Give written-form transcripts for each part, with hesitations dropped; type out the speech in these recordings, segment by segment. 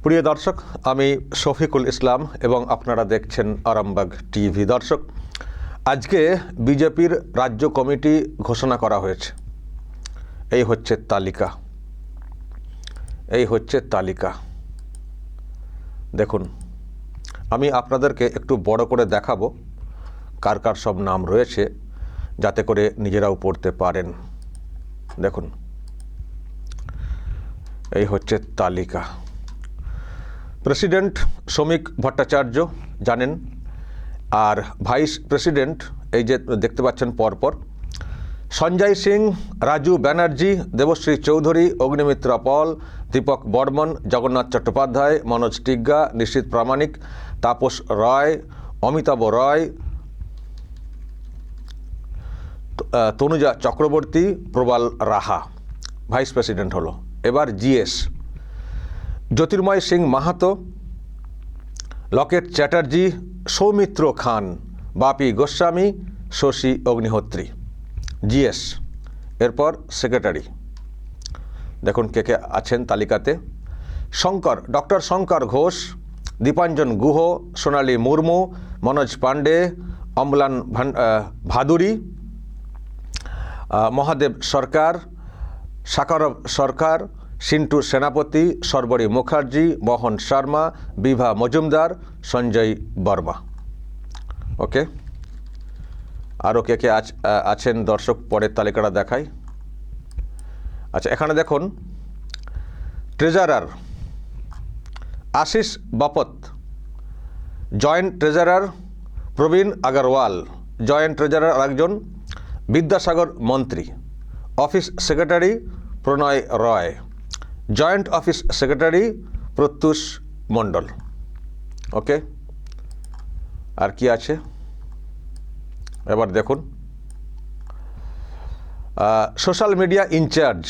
প্রিয় দর্শক, আমি শফিকুল ইসলাম এবং আপনারা দেখছেন আরামবাগ টিভি। দর্শক, আজকে বিজেপির রাজ্য কমিটি ঘোষণা করা হয়েছে। এই হচ্ছে তালিকা। দেখুন, আমি আপনাদেরকে একটু বড় করে দেখাবো কার কার সব নাম রয়েছে, যাতে করে নিজেরাও পড়তে পারেন। দেখুন, এই হচ্ছে তালিকা। প্রেসিডেন্ট শ্রমিক ভট্টাচার্য জানেন, আর ভাইস প্রেসিডেন্ট এই যে দেখতে পাচ্ছেন পরপর সঞ্জয় সিং, রাজু ব্যানার্জি, দেবশ্রী চৌধুরী, অগ্নিমিত্রা পল, দীপক বর্মন, জগন্নাথ চট্টোপাধ্যায়, মনোজ টিগ্গা, নিশীথ প্রামাণিক, তাপস রায়, অমিতাভ রায়, তনুজা চক্রবর্তী, প্রবাল রাহা ভাইস প্রেসিডেন্ট হলো। এবার জিএস জ্যোতির্ময় সিং মাহাতো, লকেট চ্যাটার্জি, সৌমিত্র খান, বাপি গোস্বামী, শশী অগ্নিহোত্রী জিএস। এরপর সেক্রেটারি দেখুন কে কে আছেন তালিকাতে। ডক্টর শঙ্কর ঘোষ, দীপাঞ্জন গুহ, সোনালী মুর্মু, মনোজ পাণ্ডে, অম্লান ভাদুরী, মহাদেব সরকার, সাকারব সরকার, সিন্টু সেনাপতি, সর্বরী মুখার্জি, মোহন শর্মা, বিভা মজুমদার, সঞ্জয় বর্মা। ওকে, আরও কে কে আছেন দর্শক পরের তালিকাটা দেখাই। আচ্ছা, এখানে দেখুন treasurer Ashis Bapat, joint treasurer Prabin Agarwal, joint treasurer আরেকজন Vidyasagar Mantri, office secretary Pranay Roy, joint office secretary Pratyush Mondal. Okay, আর কি আছে এবার দেখুন। সোশ্যাল মিডিয়া ইনচার্জ,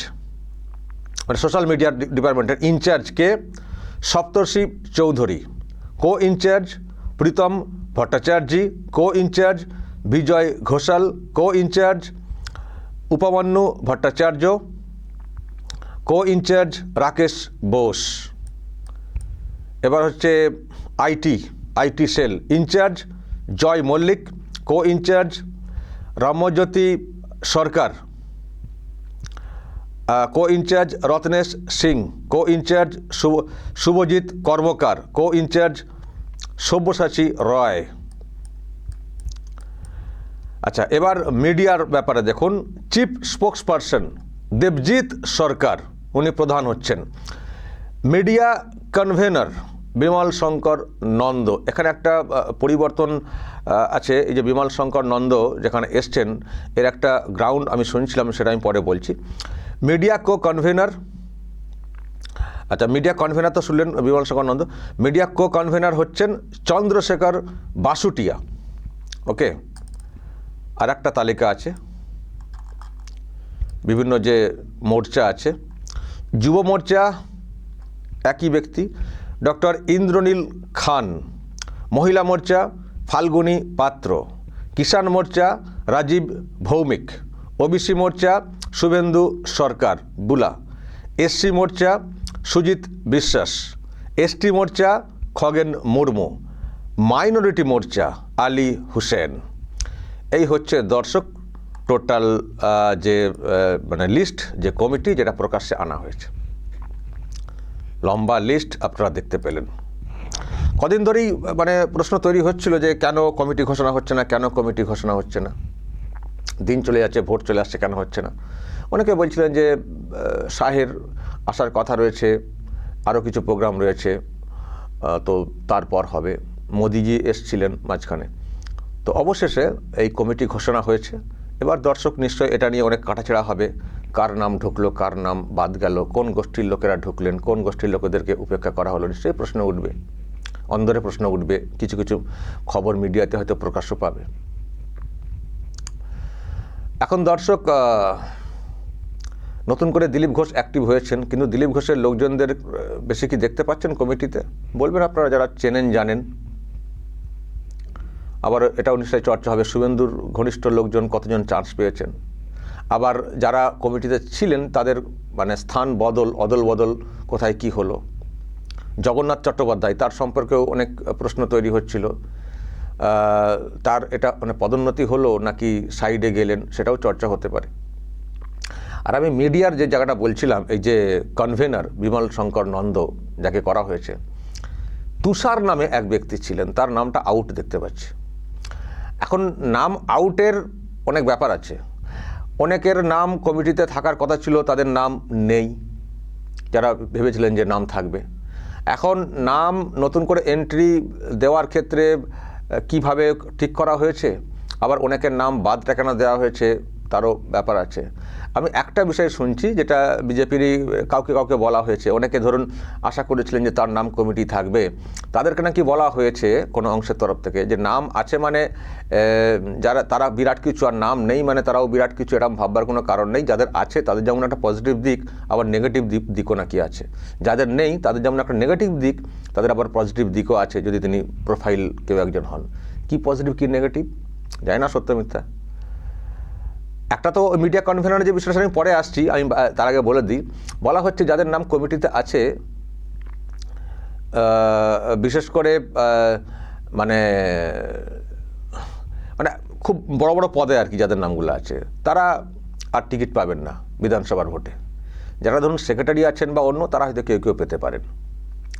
মানে সোশ্যাল মিডিয়া ডিপার্টমেন্টের ইনচার্জ কে? Saptarshi Chowdhury. Co in charge Pritam Bhattacharya, co in charge Bijay Ghoshal, co in charge Upamanyu Bhattacharya, co in charge Rakesh Bose. এবার হচ্ছে IT cell in charge Joy Mallick, co in charge Ramjyoti Sarkar, co in charge Ratnesh Singh, co in charge Subhajit Karmakar, co in charge Sabyasachi রয়। আচ্ছা, এবার মিডিয়ার ব্যাপারে দেখুন। চিফ স্পোকসপারসন দেবজিৎ সরকার, উনি প্রধান হচ্ছেন। Media convenor Bimal Shankar Nanda. এখানে একটা পরিবর্তন আছে। এই যে বিমল শঙ্কর নন্দ যেখানে এসছেন, এর একটা গ্রাউন্ড আমি শুনছিলাম, সেটা আমি পরে বলছি। মিডিয়া কো কনভেনর, আচ্ছা মিডিয়া কনভেনর তো শুনলেন বিমল শঙ্কর নন্দ। মিডিয়া কো কনভেনর হচ্ছেন চন্দ্রশেখর বাসুটিয়া। ওকে, আর একটা তালিকা আছে, বিভিন্ন যে মোর্চা আছে। যুব মোর্চা একই ব্যক্তি, ডক্টর ইন্দ্রনীল খান। মহিলা মোর্চা ফাল্গুনী পাত্র। কিষাণ মোর্চা রাজীব ভৌমিক। ওবিসি মোর্চা শুভেন্দু সরকার বুলা। এসসি মোর্চা সুজিত বিশ্বাস। এসটি মোর্চা খগেন মুর্মু। মাইনরিটি মোর্চা আলী হুসেন। এই হচ্ছে দর্শক টোটাল যে মানে লিস্ট, যে কমিটি যেটা প্রকাশ্যে আনা হয়েছে। লম্বা লিস্ট আপনারা দেখতে পেলেন। কদিন ধরেই মানে প্রশ্ন তৈরি হচ্ছিল যে কেন কমিটি ঘোষণা হচ্ছে না। দিন চলে যাচ্ছে, ভোট চলে আসছে, কেন হচ্ছে না? অনেকে বলছিলেন যে শাহের আসার কথা রয়েছে, আরও কিছু প্রোগ্রাম রয়েছে, তো তারপর হবে। মোদিজি এসছিলেন মাঝখানে। তো অবশেষে এই কমিটি ঘোষণা হয়েছে। এবার দর্শক নিশ্চয়ই এটা নিয়ে অনেক কাটাছেড়া হবে। কার নাম ঢুকলো, কার নাম বাদ গেল, কোন গোষ্ঠীর লোকেরা ঢুকলেন, কোন গোষ্ঠীর লোকেদেরকে উপেক্ষা করা হলো, নিশ্চয়ই প্রশ্ন উঠবে, অন্দরে প্রশ্ন উঠবে। কিছু কিছু খবর মিডিয়াতে হয়তো প্রকাশ্য পাবে। এখন দর্শক, নতুন করে দিলীপ ঘোষ অ্যাক্টিভ হয়েছেন, কিন্তু দিলীপ ঘোষের লোকজনদের বেশি কি দেখতে পাচ্ছেন কমিটিতে? বলবেন আপনারা যারা চেনেন জানেন। আবার এটাও নিশ্চয়ই চর্চা হবে, শুভেন্দুর ঘনিষ্ঠ লোকজন কতজন চান্স পেয়েছেন। আবার যারা কমিটিতে ছিলেন তাদের মানে স্থান বদল, অদল বদল কোথায় কি হলো, জগন্নাথ চট্টোপাধ্যায়, তার সম্পর্কেও অনেক প্রশ্ন তৈরি হচ্ছিল। তার এটা মানে পদোন্নতি হলো নাকি সাইডে গেলেন, সেটাও চর্চা হতে পারে। আর আমি মিডিয়ার যে জায়গাটা বলছিলাম, এই যে কনভেনার বিমল শঙ্কর নন্দ যাকে করা হয়েছে, তুষার নামে এক ব্যক্তি ছিলেন, তার নামটা আউট দেখতে পাচ্ছি। এখন নাম আউটের অনেক ব্যাপার আছে। অনেকের নাম কমিটিতে থাকার কথা ছিল, তাদের নাম নেই, যারা ভেবেছিলেন যে নাম থাকবে। এখন নাম নতুন করে এন্ট্রি দেওয়ার ক্ষেত্রে কিভাবে ঠিক করা হয়েছে, আবার অনেকের নাম বাদ কেন দেওয়া হয়েছে, তারও ব্যাপার আছে। আমি একটা বিষয় শুনছি, যেটা বিজেপিরই কাউকে কাউকে বলা হয়েছে। অনেকে ধরুন আশা করেছিলেন যে তার নাম কমিটি থাকবে, তাদেরকে নাকি বলা হয়েছে কোনো অংশের তরফ থেকে যে নাম আছে মানে যারা তারা বিরাট কিছু, আর নাম নেই মানে তারাও বিরাট কিছু, এরকম ভাববার কোনো কারণ নেই। যাদের আছে তাদের যেমন একটা পজিটিভ দিক, আবার নেগেটিভ দিকও নাকি আছে। যাদের নেই তাদের যেমন একটা নেগেটিভ দিক, তাদের আবার পজিটিভ দিকও আছে যদি তিনি প্রোফাইল কেউ একজন হন। কি পজিটিভ কি নেগেটিভ জানি না, সত্য মিথ্যা। একটা তো মিডিয়া কনভেনারের যে বিশ্লেষণ আমি পরে আসছি, আমি তার আগে বলে দিই। বলা হচ্ছে যাদের নাম কমিটিতে আছে, বিশেষ করে মানে মানে খুব বড় বড় পদে আর কি যাদের নামগুলো আছে, তারা আর টিকিট পাবেন না বিধানসভার ভোটে। যারা ধরুন সেক্রেটারি আছেন বা অন্য, তারা হয়তো কেউ কেউ পেতে পারেন।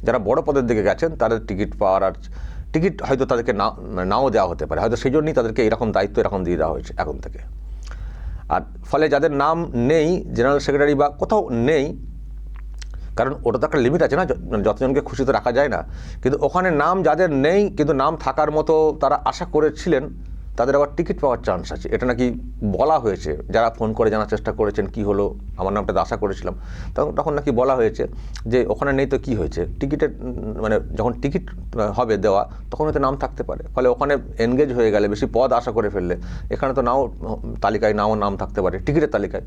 যারা বড় পদের দিকে গেছেন তাদের টিকিট পাওয়ার আর টিকিট হয়তো তাদেরকে নাও দেওয়া হতে পারে, হয়তো সেই জন্যই তাদেরকে এরকম দায়িত্ব এরকম দিয়ে দেওয়া হয়েছে এখন থেকে। আর ফলে যাদের নাম নেই, জেনারেল সেক্রেটারি বা কোথাও নেই, কারণ ওটা তো একটা লিমিট আছে না, যতজনকে খুশি তো রাখা যায় না। কিন্তু ওখানে নাম যাদের নেই কিন্তু নাম থাকার মতো তারা আশা করেছিলেন, তাদের আবার টিকিট পাওয়ার চান্স আছে। এটা নাকি বলা হয়েছে, যারা ফোন করে জানার চেষ্টা করেছেন কি হলো, আমার নামটা আশা করেছিলাম, তখন নাকি বলা হয়েছে যে ওখানে নেই তো কি হয়েছে, টিকিটের মানে যখন টিকিট হবে দেওয়া তখন হয়তো নাম থাকতে পারে। ফলে ওখানে এনগেজ হয়ে গেলে, বেশি পদ আশা করে ফেললে, এখানে তো নাও তালিকায় নাম থাকতে পারে, টিকিটের তালিকায়।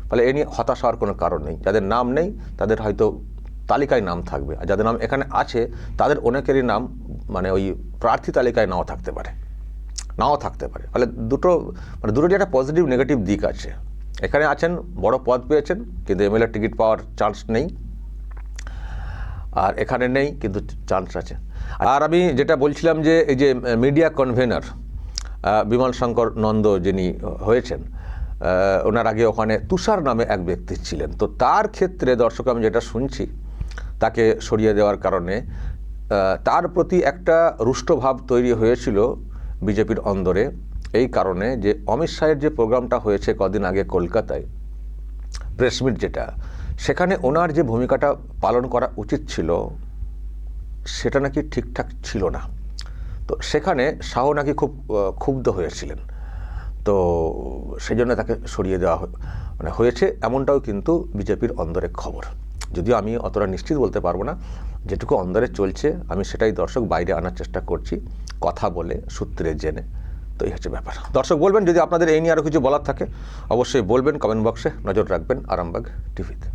ফলে এ নিয়ে হতাশ হওয়ার কোনো কারণ নেই। যাদের নাম নেই তাদের হয়তো তালিকায় নাম থাকবে, আর যাদের নাম এখানে আছে তাদের অনেকেরই নাম মানে ওই প্রার্থী তালিকায় নাও থাকতে পারে। ফলে দুটোরই একটা পজিটিভ নেগেটিভ দিক আছে। এখানে আছেন, বড় পদ পেয়েছেন, কিন্তু এমএলএ টিকিট পাওয়ার চান্স নেই, আর এখানে নেই কিন্তু চান্স আছে। আর আমি যেটা বলছিলাম যে এই যে মিডিয়া কনভেনার বিমল শঙ্কর নন্দ যিনি হয়েছেন, ওনার আগে ওখানে তুষার নামে এক ব্যক্তি ছিলেন। তো তার ক্ষেত্রে দর্শক আমি যেটা শুনছি, তাকে সরিয়ে দেওয়ার কারণে তার প্রতি একটা রুষ্টভাব তৈরি হয়েছিল বিজেপির অন্দরে, এই কারণে যে অমিত শাহের যে প্রোগ্রামটা হয়েছে কদিন আগে কলকাতায়, প্রেসমিট যেটা, সেখানে ওনার যে ভূমিকাটা পালন করা উচিত ছিল সেটা নাকি ঠিকঠাক ছিল না। তো সেখানে শাহ নাকি খুব ক্ষুব্ধ হয়েছিলেন। তো সেই জন্য তাকে সরিয়ে দেওয়া হয়েছে, এমনটাও কিন্তু বিজেপির অন্দরে খবর। যদিও আমি অতটা নিশ্চিত বলতে পারবো না, যেটুকু অন্দরে চলছে আমি সেটাই দর্শক বাইরে আনার চেষ্টা করছি, কথা বলে সূত্রে জেনে। তো এই হচ্ছে ব্যাপার। দর্শক বলবেন যদি আপনাদের এই নিয়ে আরও কিছু বলার থাকে, অবশ্যই বলবেন কমেন্ট বক্সে। নজর রাখবেন আরামবাগ টিভিতে।